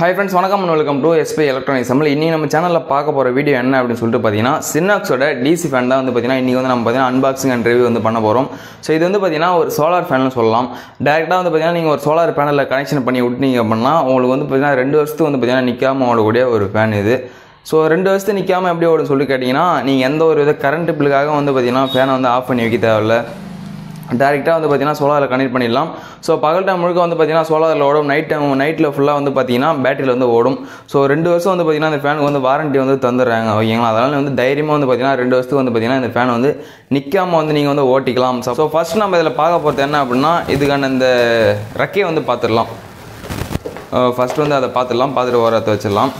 Hi friends, welcome to SP Electronics. இன்னைக்கு நம்ம சேனல்ல பார்க்க போற வீடியோ என்ன அப்படினு சொல்லிட்டு பாத்தீங்கன்னா sinox ஓட DC fan தான் வந்து பாத்தீங்கன்னா இன்னைக்கு வந்து நம்ம பாத்தீங்கன்னா unboxing and review வந்து பண்ண போறோம். சோ இது வந்து பாத்தீங்கன்னா ஒரு சோலார் ஃபேனல் சொல்லலாம். டைரக்ட்டா வந்து பாத்தீங்கன்னா நீங்க ஒரு சோலார் பேனல்ல கனெக்ஷன் பண்ணி விட்டீங்க அப்படினா உங்களுக்கு வந்து பாத்தீங்கன்னா 2 வருஷத்துக்கு வந்து பாத்தீங்கன்னா நிக்காம ஓடக்கூடிய ஒரு ஃபேன் இது. சோ 2 வருஷத்துக்கு நிக்காம எப்படி ஓடுன்னு சொல்லி கேட்டிங்கனா நீங்க எந்த ஒரு வித கரண்ட் பில்லுக்காக வந்து பாத்தீங்கன்னா ஃபேனை வந்து ஆஃப் பண்ணி வைக்க தேவையில்ல. டைரக்ட்டா வந்து பாத்தீங்கன்னா சோலார்ல கனெக்ட் பண்ணிடலாம். சோ பகல் டைம் முழுக்க வந்து பாத்தீங்கன்னா சோலார்ல ஓடும், நைட்ல ஃபுல்லா வந்து பாத்தீங்கன்னா பேட்டரியில வந்து ஓடும். சோ 2 வருஷம் வந்து பாத்தீங்கன்னா இந்த ஃபேனுக்கு வந்து வாரண்டி வந்து தந்துறாங்க. ஓகேங்களா? அதனால வந்து தைரியமா வந்து பாத்தீங்கன்னா 2 வருஷத்துக்கு வந்து பாத்தீங்கன்னா இந்த ஃபேன் வந்து நிக்காம வந்து நீங்க வந்து ஓட்டிக்கலாம். சோ ஃபர்ஸ்ட் நம்ம இதல பார்க்க போறது என்ன அப்படினா இதுக்கான இந்த ரெக்கையை வந்து பாத்துறலாம். ஃபர்ஸ்ட் வந்து அதை பார்த்துட்டு ஓரத்தை வச்சிடலாம்.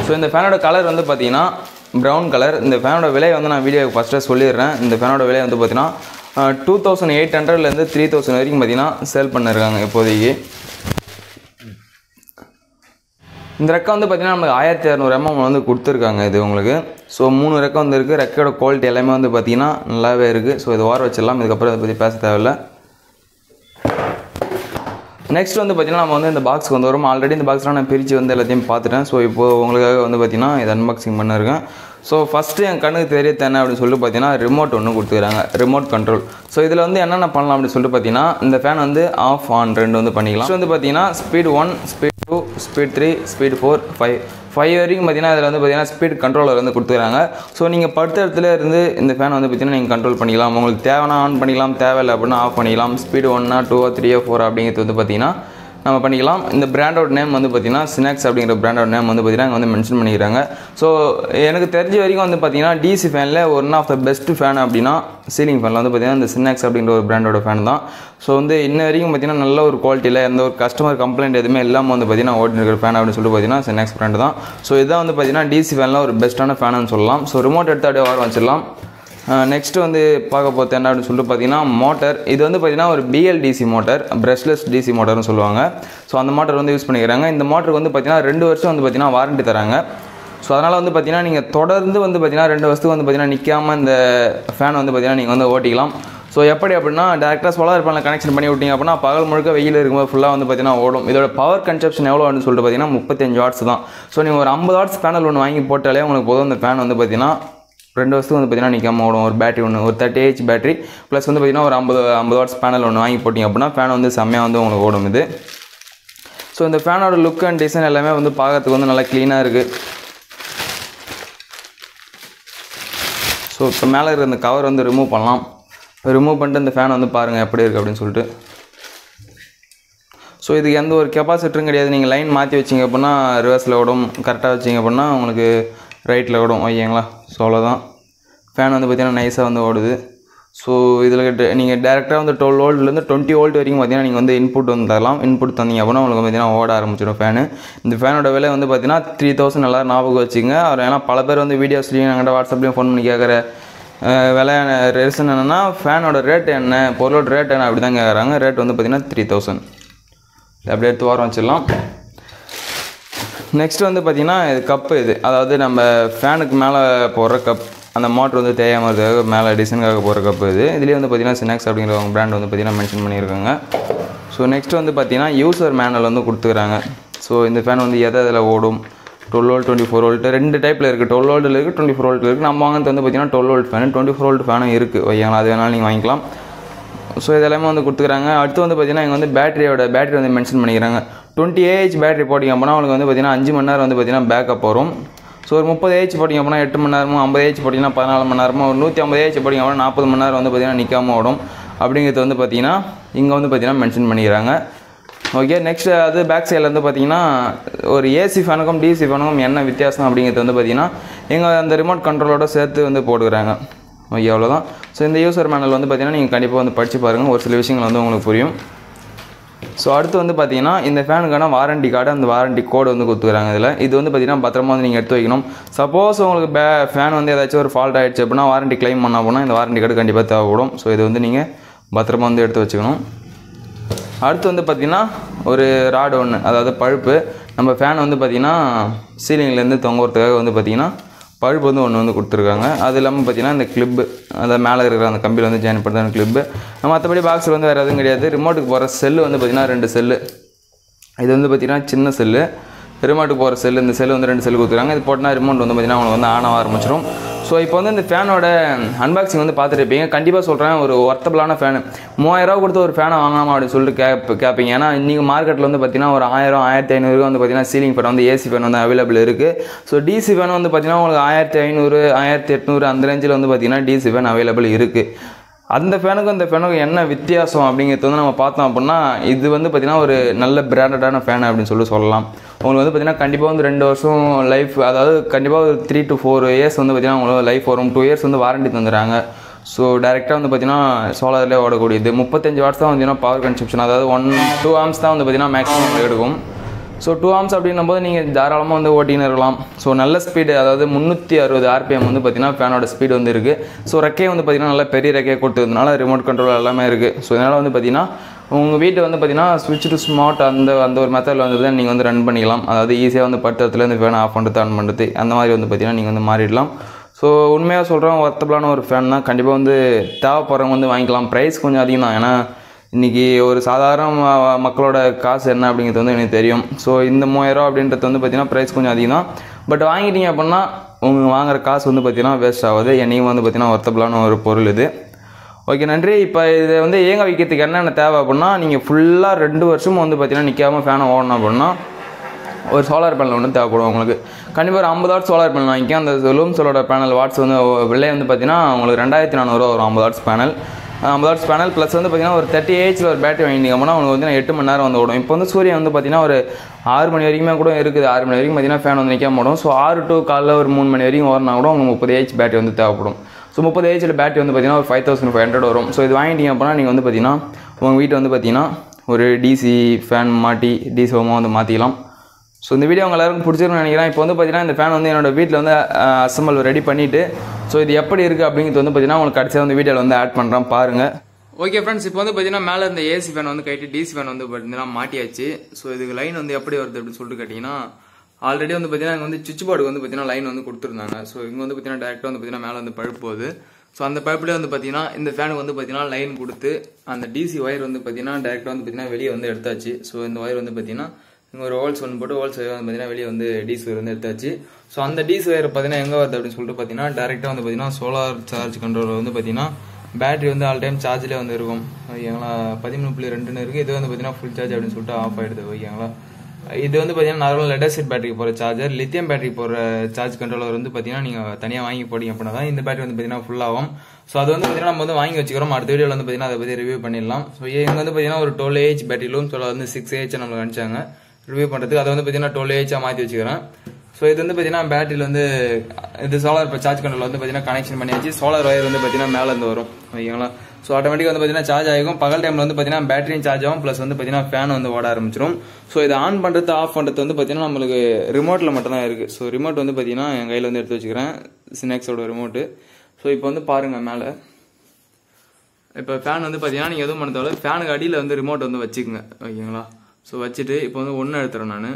சோ இந்த ஃபேனோட கலர் வந்து பாத்தீங்கன்னா பிரவுன் கலர். இந்த ஃபேனோட விலை வந்து நான் வீடியோக்கு ஃபர்ஸ்டே சொல்லிடுறேன். இந்த ஃபேனோட விலை வந்து பாத்தீங்கன்னா 2800 ல இருந்து 3000 வரைக்கும் பாத்தீங்கன்னா சேல் பண்ணிருக்காங்க இப்போதைக்கு. இந்த ரெக்கை வந்து பாத்தீங்கன்னா நமக்கு 1600 mm வந்து கொடுத்துருக்காங்க இது உங்களுக்கு. ஸோ 3 ரெக்கை வந்து இருக்குது. ரெக்கையோட குவாலிட்டி எல்லாமே வந்து பார்த்தீங்கன்னா நல்லாவே இருக்குது. ஸோ இது ஓர வச்சிடலாம். இதுக்கப்புறம் இதை பற்றி பேச தேவையில்லை. நெக்ஸ்ட் வந்து பார்த்தீங்கன்னா நம்ம வந்து இந்த பாக்ஸ்க்கு வந்து வரும். ஆல்ரெடி இந்த பாக்ஸ்லாம் நான் பிரித்து வந்து எல்லாத்தையும் பார்த்துட்டேன். ஸோ இப்போது உங்களுக்காக வந்து பார்த்தீங்கன்னா இதை அன்பாக்சிங் பண்ணிருக்கேன். ஸோ ஃபஸ்ட்டு என் கண்ணுக்கு தெரியறது என்ன அப்படின்னு சொல்லிட்டு பார்த்தீங்கன்னா ரிமோட் ஒன்று கொடுத்துக்கிறாங்க, ரிமோட் கண்ட்ரோல். ஸோ இதில் வந்து என்னென்ன பண்ணலாம் அப்படின்னு சொல்லிட்டு பார்த்தீங்கன்னா இந்த ஃபேன் வந்து ஆஃப் ஆன் 2 வந்து பண்ணிக்கலாம். ஸோ வந்து பார்த்தீங்கன்னா ஸ்பீட் 1, ஸ்பீட் 2, ஸ்பீட் 3, ஸ்பீட் 4, 5 வரைக்கும் பார்த்தீங்கன்னா இதில் வந்து பார்த்தீங்கன்னா ஸ்பீட் கண்ட்ரோலர் வந்து கொடுத்துக்கிறாங்க. ஸோ நீங்கள் படுத்த இடத்துல இருந்து இந்த ஃபேன் வந்து பார்த்தீங்கன்னா நீங்கள் கண்ட்ரோல் பண்ணிக்கலாம். உங்களுக்கு தேவைன்னா ஆன் பண்ணிக்கலாம், தேவையில்லை அப்படின்னா ஆஃப் பண்ணிக்கலாம். ஸ்பீட் 1, 2, 3, 4 அப்படிங்கிறது வந்து பார்த்தீங்கன்னா நம்ம பண்ணிக்கலாம். இந்த பிராண்டோட நேம் வந்து பார்த்தீங்கன்னா sinox அப்படிங்கிற பிராண்டோட நேம் வந்து பார்த்தீங்கன்னா வந்து மென்ஷன் பண்ணிக்கிறாங்க. ஸோ எனக்கு தெரிஞ்ச வரைக்கும் வந்து பார்த்தீங்கன்னா டிசி ஃபேனில் one of the best fan அப்படின்னா சீலிங் ஃபேனில் வந்து பார்த்தீங்கன்னா இந்த sinox அப்படிங்கிற ஒரு பிராண்டோட ஃபேன் தான். ஸோ வந்து இன்ன வரைக்கும் பார்த்தீங்கன்னா நல்ல ஒரு குவாலிட்டியில் எந்த ஒரு கஸ்டமர் கம்ப்ளைண்ட் எதுவுமே இல்லாமல் வந்து பார்த்தீங்கன்னா ஓடி இருக்கிற ஃபேன் அப்படின்னு சொல்லி பார்த்தீங்கன்னா sinox பிராண்ட் தான். ஸோ இதான் வந்து பார்த்தீங்கன்னா டிசி ஃபேனில் ஒரு பெஸ்ட்டான ஃபேனுன்னு சொல்லலாம். ஸோ ரிமோட் எடுத்து அப்படியே வர வச்சிடலாம். நெக்ஸ்ட்டு வந்து பார்க்க போகிறது என்ன அப்படின்னு சொல்லிட்டு பார்த்தீங்கன்னா மோட்டர். இது வந்து பார்த்தீங்கன்னா ஒரு BLDC மோட்டர், பிரஷ்லெஸ் டிசி மோட்டர்னு சொல்லுவாங்க. ஸோ அந்த மோட்டர் வந்து யூஸ் பண்ணிக்கிறாங்க. இந்த மோட்டருக்கு வந்து பார்த்தீங்கன்னா 2 வருஷம் வந்து பார்த்தீங்கன்னா வாரண்டி தராங்க. ஸோ அதனால் வந்து பார்த்தீங்கன்னா நீங்கள் தொடர்ந்து வந்து பார்த்தீங்கன்னா 2 வருஷத்துக்கு வந்து பார்த்தீங்கன்னா நிற்காமல் இந்த ஃபேன் வந்து பார்த்தீங்கன்னா நீங்கள் வந்து ஓட்டிக்கலாம். ஸோ எப்படி அப்படின்னா டேரெக்டாக சோலார் பேனல் கனெக்ஷன் பண்ணி விட்டீங்க அப்படின்னா பகல் முழுக்க வெயில் இருக்கும்போது ஃபுல்லாக வந்து பார்த்தீங்கன்னா ஓடும். இதோட பவர் கன்சப்ஷன் எவ்வளோ அப்படின்னு சொல்லிட்டு பார்த்தீங்கன்னா 35 வாட்ஸ் தான். ஸோ நீங்கள் ஒரு 50 வாட்ஸ் பேனல் ஒன்று வாங்கி போட்டாலே உங்களுக்கு போதும். இந்த ஃபேன் வந்து பார்த்தீங்கன்னா 2 வருஷத்துக்கு வந்து பார்த்தீங்கன்னா நிற்காம ஓடும். ஒரு பேட்டரி ஒன்று, ஒரு 30Ah பேட்டரி ப்ளஸ் வந்து பார்த்தீங்கன்னா ஒரு 50 வாட்ஸ் பேனல் ஒன்று வாங்கி போட்டிங்க அப்படின்னா ஃபேன் வந்து செம்மையாக வந்து உங்களுக்கு ஓடும் இது. ஸோ இந்த ஃபேனோட லுக் அண்ட் டிசைன் எல்லாமே வந்து பார்க்கறதுக்கு வந்து நல்லா க்ளீனாக இருக்குது. ஸோ இப்போ மேலே இருக்கிற இந்த கவர் வந்து ரிமூவ் பண்ணலாம். ரிமூவ் பண்ணிட்டு இந்த ஃபேன் வந்து பாருங்கள் எப்படி இருக்குது அப்படின்னு சொல்லிட்டு. ஸோ இதுக்கு எந்த ஒரு கெப்பாசிட்டரும் கிடையாது. நீங்கள் லைன் மாற்றி வச்சிங்க அப்படின்னா ரிவர்ஸில் ஓடும், கரெக்டாக வச்சிங்க அப்படின்னா உங்களுக்கு ரைட்டில் ஓடும். ஓகேங்களா? ஸோ அவ்வளோதான். ஃபேன் வந்து பார்த்தீங்கன்னா நைஸாக வந்து ஓடுது. ஸோ இதில் நீங்கள் டேரெக்டாக வந்து 12 வோல்ட்லேருந்து 20 வோல்ட் வரைக்கும் பார்த்தீங்கன்னா நீங்கள் வந்து இன்புட் வந்து தரலாம். இன்புட் தந்தீங்க அப்படின்னா உங்களுக்கு பார்த்தீங்கன்னா ஓட ஆரம்பிச்சிடும் ஃபேனு. இந்த ஃபேனோட விலை வந்து பார்த்தீங்கன்னா 3000 எல்லோரும் ஞாபகம் வச்சுங்க. அவர் ஏன்னா பல பேர் வந்து வீடியோஸ்லையும் என்கிட்ட வாட்ஸ்அப்லேயும் ஃபோன் பண்ணி கேட்குற விலையான ரீசன் என்னென்னா ஃபேனோட ரேட் என்ன, பொருளோட ரேட் என்ன அப்படி தான் கேட்குறாங்க. ரேட் வந்து பார்த்தீங்கன்னா 3000. அப்படியே எடுத்து வாரம் வச்சிடலாம். நெக்ஸ்ட் வந்து பார்த்திங்கன்னா இது கப்பு. இது அதாவது நம்ம ஃபேனுக்கு மேலே போடுற கப், அந்த மோட்ரு வந்து தேயாமல் இருக்கிறதுக்காக மேலே டிசைனுக்காக போடுற கப்பு இது. இதுலேயே வந்து பார்த்திங்கன்னா sinox அப்படிங்கிற பிராண்ட் வந்து பார்த்திங்கன்னா மென்ஷன் பண்ணியிருக்காங்க. ஸோ நெக்ஸ்ட் வந்து பார்த்திங்கன்னா யூசர் மேனுவல் வந்து கொடுத்துக்கிறாங்க. ஸோ இந்த ஃபேன் வந்து எதில் ஓடும், 12 வோல்ட் 24 வோல்ட் 2 டைப்பில் இருக்குது. 12 வோல்ட்டில் இருக்குது, 24 வோல்ட்டில் இருக்குது. நம்ம வாங்கினது வந்து பார்த்திங்கன்னா 12 வோல்ட் ஃபேனு, 24 வோல்ட் ஃபேனும் இருக்குது. ஓகேங்களா? அது வேணாலும் நீங்கள் வாங்கிக்கலாம். ஸோ இதெல்லாமே வந்து கொடுத்துக்கிறாங்க. அடுத்து வந்து பார்த்திங்கன்னா இங்கே வந்து பேட்டரி வந்து மென்ஷன் பண்ணிக்கிறாங்க. 20Ah பேட்டரி போட்டிங்க அப்படின்னா உங்களுக்கு வந்து பார்த்திங்கன்னா 5 மணி நேரம் வந்து பார்த்திங்கன்னா பேக்கப் வரும். ஸோ ஒரு 30Ah போட்டிங்க அப்படின்னா 8 மணி நேரமும், 50Ah போட்டிங்கன்னா 14 மணி நேரமும், ஒரு 150Ah போட்டிங்க அப்படின்னா 40 மணி நேரம் வந்து பார்த்திங்கன்னா நிற்காம ஓடும். அப்படிங்கிறது வந்து பார்த்திங்கன்னா இங்கே வந்து பார்த்திங்கன்னா மென்ஷன் பண்ணிக்கிறாங்க. ஓகே. நெக்ஸ்ட் அது பேக் சைடில் வந்து பார்த்திங்கன்னா ஒரு ஏசி ஃபேனுக்கும் டிசி ஃபேனுக்கும் என்ன வித்தியாசம் அப்படிங்கிறது வந்து பார்த்திங்கன்னா எங்கள் அந்த ரிமோட் கண்ட்ரோலோட சேர்த்து வந்து போட்டுக்கிறாங்க. ஓகே, அவ்வளோதான். ஸோ இந்த யூசர் மேனுவல் வந்து பார்த்திங்கன்னா நீங்கள் கண்டிப்பாக வந்து படித்து பாருங்கள். ஒரு சில விஷயங்கள் வந்து உங்களுக்கு புரியும். ஸோ அடுத்து வந்து பார்த்திங்கன்னா இந்த ஃபேனுக்கான வாரண்டி கார்டு, அந்த வாரண்டி கோடு வந்து கொடுத்துக்கிறாங்க இதில். இது வந்து பார்த்திங்கன்னா பத்திரமா வந்து நீங்கள் எடுத்து வைக்கணும். சப்போஸ் உங்களுக்கு ஃபேன் வந்து ஏதாச்சும் ஒரு ஃபால்ட் ஆகிடுச்சு அப்படின்னா வாரண்டி கிளைம் பண்ண போனால் இந்த வாரண்டி கார்டு கண்டிப்பாக தேவைப்படும். ஸோ இது வந்து நீங்கள் பத்திரமா வந்து எடுத்து வச்சுக்கணும். அடுத்து வந்து பார்த்திங்கன்னா ஒரு ராடு ஒன்று, அதாவது பழுப்பு. நம்ம ஃபேன் வந்து பார்த்திங்கன்னா சீலிங்லேருந்து தொங்குறதுக்காக வந்து பார்த்திங்கன்னா பழுப்பு வந்து ஒன்று வந்து கொடுத்துருக்காங்க. அது இல்லாமல் பார்த்திங்கன்னா இந்த கிளிப்பு, அந்த மேலே இருக்கிற அந்த கம்பியில் வந்து ஜாயின் பண்ணுற கிளிப்பு. மற்றபடி பாக்ஸில் வந்து வேறு எதுவும் கிடையாது. ரிமோட்டுக்கு போகிற செல்லு வந்து பார்த்திங்கன்னா 2 செல்லு. இது வந்து பார்த்தீங்கன்னா சின்ன செல்லு, ரிமோட்டுக்கு போகிற செல்லு. இந்த செல்லு வந்து 2 செல்லு கொடுத்துருக்காங்க. இது போட்டால் ரிமோட் வந்து பார்த்தீங்கன்னா உங்களுக்கு வந்து ஆன் ஆக ஆரம்பிச்சிடும். ஸோ இப்போ வந்து இந்த ஃபேனோட அன்பாக்சிங் வந்து பார்த்துட்டு இருப்பீங்க. கண்டிப்பாக சொல்கிறேன், ஒரு ஒர்த்தபிளான ஃபேனு. 3000 ரூபா கொடுத்து ஒரு ஃபேனை வாங்கலாமா அப்படின்னு சொல்லிட்டு கேட்பீங்க. ஏன்னா இன்றைக்கி மார்க்கெட்டில் வந்து பார்த்தீங்கன்னா ஒரு 1000 1500 வந்து பார்த்தீங்கன்னா சீலிங் ஃபேன் வந்து ஏசி ஃபேன் வந்து அவைலபிள் இருக்குது. ஸோ டிசி ஃபேன் வந்து பார்த்தீங்கன்னா உங்களுக்கு 1500 1800 அந்த ரேஞ்சில் வந்து பார்த்தீங்கன்னா டிசி ஃபேன் அவைலபிள் இருக்குது. அந்த ஃபேனுக்கும் இந்த ஃபேனுக்கும் என்ன வித்தியாசம் அப்படிங்கிறது வந்து நம்ம பார்த்தோம் அப்படின்னா, இது வந்து பார்த்திங்கன்னா ஒரு நல்ல பிராண்டடான ஃபேன் அப்படின்னு சொல்லலாம். உங்களுக்கு வந்து பார்த்திங்கன்னா கண்டிப்பாக வந்து 2 வருஷம் லைஃப், அதாவது கண்டிப்பாக ஒரு 3 to 4 இயர்ஸ் வந்து பார்த்திங்கன்னா உங்களுக்கு லைஃப் வரும். 2 இயர்ஸ் வந்து வாரண்டி தந்துடுறாங்க. ஸோ டேரெக்டாக வந்து பார்த்திங்கன்னா சோலார்லேயே ஓடக்கூடியது. 35 வாட்ஸ் தான் வந்து பவர் கன்சப்ஷன், அதாவது 1-2 ஆம்ஸ் தான் வந்து பார்த்திங்கன்னா மேக்ஸிமம் எடுக்கும். ஸோ 2 ஆம்ஸ் அப்படின்னும் போது நீங்கள் தாராளமாக வந்து ஓட்டின்னு இருக்கலாம். ஸோ நல்ல ஸ்பீடு, அதாவது 360 RPM வந்து பார்த்திங்கன்னா ஃபேனோட ஸ்பீடு வந்து இருக்குது. ஸோ ரெக்கையை வந்து பார்த்திங்கன்னா நல்லா பெரிய ரெக்கையை கொடுத்ததுனால ரிமோட் கண்ட்ரோல் எல்லாமே இருக்குது. ஸோ இதனால் வந்து பார்த்திங்கன்னா உங்கள் வீட்டை வந்து பார்த்திங்கன்னா ஸ்விட்ச் டு ஸ்மார்ட் அந்த ஒரு மெத்தடில் வந்து நீங்கள் வந்து ரன் பண்ணிக்கலாம். அதாவது ஈஸியாக வந்து பட்டத்தில் இந்த ஃபேனை ஆஃப் பண்ணுறது ஆன் பண்ணுறது அந்த மாதிரி வந்து பார்த்திங்கன்னா நீங்கள் வந்து மாறிடலாம். ஸோ உண்மையாக சொல்கிறோம், ஒர்த்தபிளான ஒரு ஃபேன் தான். கண்டிப்பாக வந்து தேவைப்படுறவங்க வந்து வாங்கிக்கலாம். ப்ரைஸ் கொஞ்சம் அதிகம் தான், ஏன்னா இன்றைக்கி ஒரு சாதாரண மக்களோட காசு என்ன அப்படிங்கிறது வந்து எனக்கு தெரியும். ஸோ இந்த 3000 ரூபா அப்படின்றது வந்து பார்த்திங்கன்னா ப்ரைஸ் கொஞ்சம் அதிகம் தான். பட் வாங்கிட்டீங்க அப்படின்னா உங்கள் வாங்குகிற காசு வந்து பார்த்திங்கன்னா வேஸ்ட் ஆகுது. என்னையும் வந்து பார்த்திங்கன்னா ஒர்த்தபிளான ஒரு பொருள் இது. ஓகே, நன்றி. இப்போ இதை வந்து ஏங்க வைக்கிறதுக்கு என்னென்ன தேவை அப்படின்னா, நீங்கள் ஃபுல்லாக 2 வருஷமும் வந்து பார்த்திங்கன்னா நிற்காமல் ஃபேனை ஓடணும் அப்படின்னா ஒரு சோலார் பேனல் ஒன்று தேவைப்படும் உங்களுக்கு. கண்டிப்பாக ஒரு 50 வாட்ஸ் சோலார் பேனல் வாங்கிக்க. அந்த லூம்ஸோட பேனல் வாட்ஸ் வந்து விலை வந்து பார்த்திங்கன்னா உங்களுக்கு 2400 ரூபா வரும். 50 watts panel, 50 watts panel plus வந்து பார்த்திங்கன்னா ஒரு 30 AHல ஒரு பேட்டரி வாங்கிட்டீங்க அப்படின்னா உங்களுக்கு வந்து 8 மணி நேரம் வந்து ஓடும். இப்போ வந்து சூரியன் வந்து பார்த்திங்கன்னா ஒரு 6 மணி வரைக்குமே கூட இருக்குது. 6 மணி வரைக்கும் பார்த்திங்கன்னா ஃபேன் வந்து நிற்காம ஓடும். ஸோ 6 to காலைல ஒரு 3 மணி வரைக்கும் ஓடினா கூட உங்களுக்கு 30 AH பேட்டரி வந்து தேவைப்படும். ஸோ 30 AHல பேட்டரி வந்து பார்த்திங்கன்னா ஒரு 5500 வரும். ஸோ இது வாங்கிட்டீங்க அப்படின்னா நீங்கள் வந்து பார்த்திங்கன்னா உங்கள் வீட்டை வந்து பார்த்திங்கன்னா ஒரு டிசி ஃபேன் மாட்டி டிசி ஹோமாக வந்து மாற்றிக்கலாம். ஸோ இந்த வீடியோ உங்கள் எல்லாருக்கும் பிடிச்சிருக்குன்னு நினைக்கிறேன். இப்போ வந்து பார்த்திங்கன்னா இந்த ஃபேன் வந்து என்னோடய வீட்டில் வந்து அசம்பிள் ரெடி பண்ணிவிட்டு, ஸோ இது எப்படி இருக்குது அப்படிங்கிறது வந்து பார்த்திங்கன்னா உங்களுக்கு கடைசியாக வந்து வீடியோவில் வந்து ஆட் பண்ணுறேன் பாருங்கள். ஓகே ஃப்ரெண்ட்ஸ், இப்போ வந்து பார்த்தீங்கன்னா மேலே இந்த ஏசி ஃபேன் வந்து கைட்டு டிசி ஃபேன் வந்து பார்த்தீங்கன்னா மாட்டியாச்சு. ஸோ இதுக்கு லைன் வந்து எப்படி வருது அப்படின்னு சொல்லிட்டு கேட்டிங்கன்னா, ஆல்ரெடி வந்து பார்த்தீங்கன்னா இங்கே வந்து சுவிட்ச் போர்டு வந்து பார்த்தீங்கன்னா லைன் வந்து கொடுத்துருந்தாங்க. ஸோ இங்கே வந்து பார்த்தீங்கன்னா டேரெக்டாக வந்து பார்த்தீங்கன்னா மேலே வந்து பைப் போகுது. ஸோ அந்த பைப்லேயே வந்து பார்த்தீங்கன்னா இந்த ஃபேனுக்கு வந்து பார்த்தீங்கன்னா லைன் கொடுத்து அந்த டிசி ஒயர் வந்து பார்த்தீங்கன்னா டேரெக்டாக வந்து பார்த்தீங்கன்னா வெளியே வந்து எடுத்தாச்சு. ஸோ இந்த ஒயர் வந்து பார்த்தீங்கன்னா இங்கே ஒரு ஹோல்ஸ் ஒன்று போட்டு ஹோல்ஸ் ஒயர் வந்து பார்த்தீங்கன்னா வெளியே வந்து டிசி ஒயர் வந்து எடுத்தாச்சு. ஸோ அந்த டிசி ஒயர் பார்த்தீங்கன்னா எங்கே வருது அப்படின்னு சொல்லிட்டு பார்த்தீங்கன்னா டேரெக்டாக வந்து பார்த்தீங்கன்னா சோலார் சார்ஜ் கண்ட்ரோலர் வந்து பார்த்தீங்கன்னா பேட்டரி வந்து ஆல் டைம் சார்ஜ்லேயே வந்து இருக்கும். ஓகேங்களா, 13.2 இருக்குது. இது வந்து பார்த்தீங்கன்னா ஃபுல் சார்ஜ் அப்படின்னு சொல்லிட்டு ஆஃப் ஆகிடுது. ஓகேங்களா, இது வந்து பார்த்தீங்கன்னா நார்மல் லெட் ஆசிட் பேட்டரிக்கு போகிற சார்ஜர். லித்தியம் பேட்டரி போகிற சார்ஜ் கண்ட்ரோலர் வந்து பார்த்தீங்கன்னா நீங்கள் தனியாக வாங்கி போடிங்க அப்படின்னா தான் இந்த பேட்டரி வந்து பார்த்தீங்கன்னா ஃபுல் ஆகும். ஸோ அது வந்து பார்த்தீங்கன்னா நம்ம வந்து வாங்கி வச்சுக்கிறோம். அடுத்த வீடியோவில் வந்து பார்த்தீங்கன்னா அதை பற்றி ரிவ்யூ பண்ணிடலாம். ஸோ இங்கே வந்து பார்த்தீங்கன்னா ஒரு 12 AH பேட்டரி லூம் சொல்ல வந்து 6 AH நம்மளுக்கு அனுப்பிச்சாங்க ரிவ்யூ பண்ணுறதுக்கு. அதை வந்து பார்த்தீங்கன்னா 12 AH மாற்றி வச்சுக்கிறேன். ஸோ இது வந்து பார்த்தீங்கன்னா பேட்டரியில் வந்து இது சோலார் இப்போ சார்ஜ் கண்ட்ரோல் வந்து பார்த்தீங்கன்னா கனெக்ஷன் பண்ணியாச்சு. சோலார் ஒயர் வந்து பார்த்தீங்கன்னா மேலே இருந்து வரும். ஓகேங்களா, ஸோ ஆட்டோமேட்டிக்காக வந்து பார்த்தீங்கன்னா சார்ஜ் ஆகும். பகல் டைமில் வந்து பார்த்தீங்கன்னா பேட்டரியும் சார்ஜ் ஆகும், ப்ளஸ் வந்து பார்த்தீங்கன்னா ஃபேன் வந்து ஓட ஆரம்பிச்சிடும். ஸோ இதை ஆன் பண்ணுறது ஆஃப் பண்ணுறது வந்து பார்த்தீங்கன்னா நம்மளுக்கு ரிமோட்டில் மட்டும்தான் இருக்குது. ஸோ ரிமோட் வந்து பார்த்தீங்கன்னா என் கையில் வந்து எடுத்து வச்சுக்கிறேன், சினெக்ஸோட ரிமோட்டு. ஸோ இப்போ வந்து பாருங்கள் மேலே இப்போ ஃபேன் வந்து பார்த்தீங்கன்னா நீங்கள் எதுவும் பண்ண தேவை, ஃபேனுக்கு அடியில் வந்து ரிமோட் வந்து வச்சுக்கோங்க. ஓகேங்களா, ஸோ வச்சுட்டு இப்போ வந்து ஒன்று எடுத்துறேன் நான்,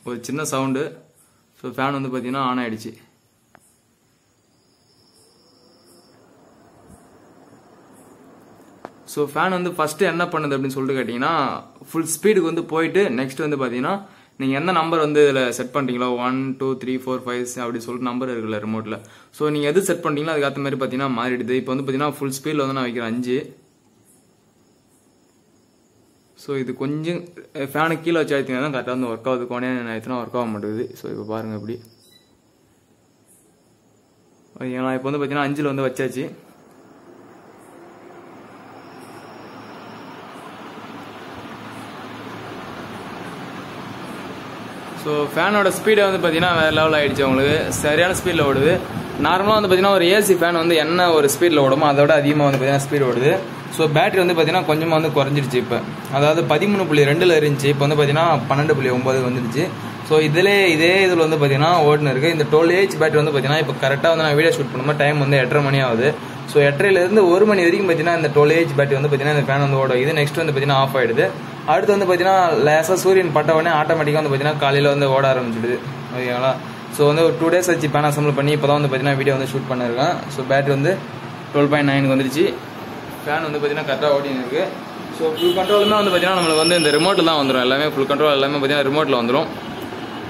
ஒரு சின்ன சவுண்டு. ஸோ ஃபேன் வந்து பார்த்தீங்கன்னா ஆன் ஆகிடுச்சு. ஸோ ஃபேன் வந்து ஃபஸ்ட்டு என்ன பண்ணுது அப்படின்னு சொல்லிட்டு கேட்டிங்கன்னா, ஃபுல் ஸ்பீடுக்கு வந்து போயிட்டு நெக்ஸ்ட் வந்து பார்த்தீங்கன்னா நீங்கள் எந்த நம்பர் வந்து இதில் செட் பண்ணுறீங்களோ 1 2 3 4 5 அப்படி சொல்லிட்டு நம்பர் இருக்குல்ல ரிமோட்டில். ஸோ நீங்கள் எது செட் பண்ணுறீங்களோ அதுக்கேற்ற மாதிரி பார்த்தீங்கன்னா மாறிடுது. இப்போ வந்து பார்த்தீங்கன்னா ஃபுல் ஸ்பீடில் வந்து நான் வைக்கிறேன் 5. ஸோ இது கொஞ்சம் ஃபேனுக்கு கீழே வச்சு ஆயிடுச்சுன்னா தான் கரெக்டாக வந்து ஒர்க் ஆகுது. கோணையாக ஆயிடுச்சுன்னா ஒர்க் ஆக மாட்டேங்குது. ஸோ இப்போ பாருங்கள் எப்படி. ஓகேங்களா, இப்போ வந்து பார்த்தீங்கன்னா 5 வந்து வச்சாச்சு. ஸோ ஃபேனோட ஸ்பீடை வந்து பார்த்தீங்கன்னா வேறு லெவல் ஆகிடுச்சு. உங்களுக்கு சரியான ஸ்பீடில் ஓடுது. நார்மலாக வந்து பார்த்தீங்கன்னா ஒரு ஏசி ஃபேன் வந்து என்ன ஒரு ஸ்பீடில் ஓடுமோ அதோட அதிகமாக வந்து பார்த்தீங்கன்னா ஸ்பீடு ஓடுது. ஸோ பேட்டரி வந்து பார்த்தீங்கன்னா கொஞ்சமாக வந்து குறைஞ்சிருச்சு. இப்போ அதாவது 13.2 இருந்துச்சு, இப்போ வந்து பார்த்தீங்கன்னா 12.9 வந்துருச்சு. ஸோ இதே இதில் வந்து பார்த்தீங்கன்னா ஓடுன்னு இருக்குது. இந்த 12 AH பேட்டரி வந்து பார்த்தீங்கன்னா இப்போ கரெக்டாக வந்து நான் வீடியோ ஷூட் பண்ணும்போது டைம் வந்து 8:30 மணி ஆகுது. ஸோ 8:30லேருந்து 1 மணி வரைக்கும் பார்த்தீங்கன்னா இந்த 12 AH பேட்டரி வந்து பார்த்தீங்கன்னா இந்த ஃபேன் வந்து ஓடும். இது நெக்ஸ்ட் வந்து பார்த்தீங்கன்னா ஆஃப் ஆகிடுது. அடுத்து வந்து பார்த்தீங்கன்னா லேசாக சூரியன் பட்ட உடனே ஆட்டோமேட்டிக்காக வந்து பார்த்தீங்கன்னா காலையில் வந்து ஓட ஆரம்பிச்சிடுது. ஓகேங்களா, ஸோ வந்து ஒரு 2 days வச்சு பேன் அசம்பிள் பண்ணி இப்போ தான் வந்து பார்த்தீங்கன்னா வீடியோ வந்து ஷூட் பண்ணியிருக்கேன். ஸோ பேட்டரி வந்து 12.9 வந்துருச்சு. ஃபேன் வந்து பார்த்தீங்கன்னா கரெக்டாக ஓடின்னு இருக்குது. ஸோ ஃபுல் கண்ட்ரோலுமே வந்து பார்த்தீங்கன்னா நம்மளுக்கு வந்து இந்த ரிமோட்டில் தான் வந்துடும். எல்லாமே ஃபுல் கண்ட்ரோல் எல்லாமே பார்த்தீங்கன்னா ரிமோட்டில் வந்துடும்.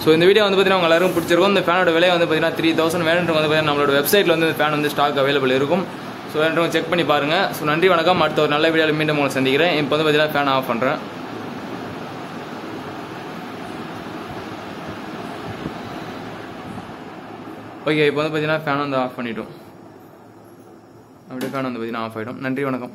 ஸோ இந்த வீடியோ வந்து பார்த்தீங்கன்னா உங்க எல்லாருக்கும் பிடிச்சிருக்கும். இந்த ஃபேனோட விலை வந்து பார்த்தீங்கன்னா 3000 வேணுன்றவங்க வந்து பார்த்தீங்கன்னா நம்மளோட வெப்சைட்டில் வந்து இந்த ஃபேன் வந்து ஸ்டாக் அவைலபிள் இருக்கும். ஸோ வேணுன்றவங்க செக் பண்ணி பாருங்கள். ஸோ நன்றி வணக்கம். அடுத்த ஒரு நல்ல வீடியோவில் மீண்டும் உங்களை சந்திக்கிறேன். இப்போ வந்து பார்த்தீங்கன்னா ஃபேன் ஆஃப் பண்ணுறேன். ஓகே, இப்போ வந்து பார்த்தீங்கன்னா ஃபேன் வந்து ஆஃப் பண்ணிட்டோம். அப்படியே ஃபேன் வந்து பார்த்தீங்கன்னா ஆஃப் ஆகிடும். நன்றி வணக்கம்.